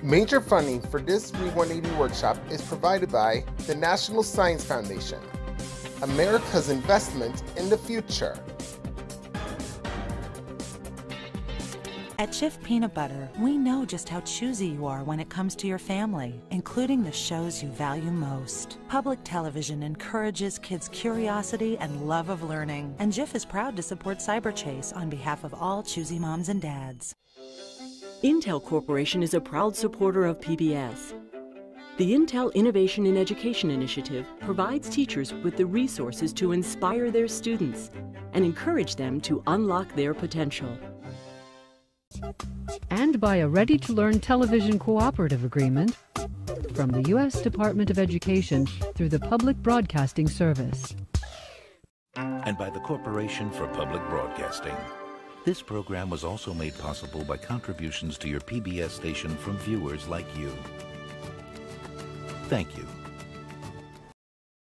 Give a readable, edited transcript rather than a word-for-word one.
Major funding for this Read 180 workshop is provided by the National Science Foundation, America's investment in the future. At Jif Peanut Butter, we know just how choosy you are when it comes to your family, including the shows you value most. Public television encourages kids' curiosity and love of learning, and Jif is proud to support CyberChase on behalf of all choosy moms and dads. Intel Corporation is a proud supporter of PBS. The Intel Innovation in Education Initiative provides teachers with the resources to inspire their students and encourage them to unlock their potential. And by a ready-to-learn television cooperative agreement from the U.S. Department of Education through the Public Broadcasting Service. And by the Corporation for Public Broadcasting. This program was also made possible by contributions to your PBS station from viewers like you. Thank you.